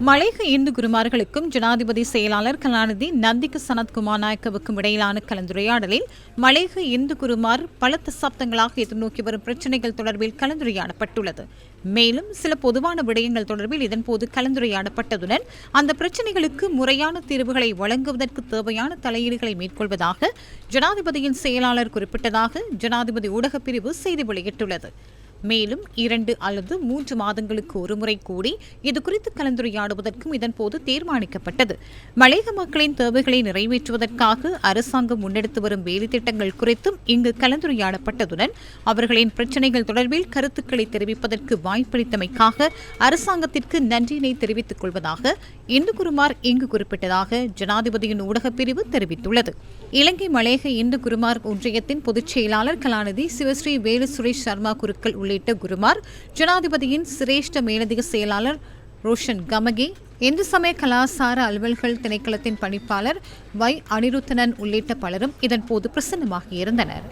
மலையக இந்து குருமார்களுக்கும் ஜனாதிபதி செயலாளர் கலாநிதி நந்திக சனத்குமார் நாயக்கவுக்கும் இடையிலான கலந்துரையாடலில் மலையக இந்து குருமார் பல தசாப்தங்களாக எதிர்நோக்கி வரும் பிரச்சினைகள் தொடர்பில் கலந்துரையாடப்பட்டுள்ளது. மேலும் சில பொதுவான விடயங்கள் தொடர்பில் இதன்போது கலந்துரையாடப்பட்டதுடன் அந்த பிரச்சினைகளுக்கு முறையான தீர்வுகளை வழங்குவதற்கு தேவையான தலையீடுகளை மேற்கொள்வதாக ஜனாதிபதியின் செயலாளர் குறிப்பிட்டதாக ஜனாதிபதி ஊடகப் பிரிவு செய்தி வெளியிட்டுள்ளது. மேலும் 2 அல்லது 3 மாதங்களுக்கு ஒருமுறை கூடி இதுகுறித்து கலந்துரையாடுவதற்கும் இதன்போது தீர்மானிக்கப்பட்டது. மலையக மக்களின் தேவைகளை நிறைவேற்றுவதற்காக அரசாங்கம் முன்னெடுத்து வரும் வேலைத்திட்டங்கள் குறித்தும் இங்கு கலந்துரையாடப்பட்டதுடன் அவர்களின் பிரச்சினைகள் தொடர்பில் கருத்துக்களை தெரிவிப்பதற்கு வாய்ப்பளித்தமைக்காக அரசாங்கத்திற்கு நன்றியினை தெரிவித்துக் கொள்வதாக இந்து குருமார் இங்கு குறிப்பிட்டதாக ஜனாதிபதியின் ஊடகப் பிரிவு தெரிவித்துள்ளது. இலங்கை மலையக இந்து குருமார் ஒன்றியத்தின் பொதுச் செயலாளர் கலாநிதி சிவஸ்ரீ வேலு சுரேஷ் சர்மா குருக்கள் உள்ளிட்ட குருமார், ஜனாதிபதியின் சிரேஷ்ட மேலதிக செயலாளர் ரோஷன் கமகே, இந்து சமய கலாசார அலுவல்கள் திணைக்களத்தின் பணிப்பாளர் வை அனிருத்தனன் உள்ளிட்ட பலரும் இதன்போது பிரசன்னமாகியிருந்தனர்.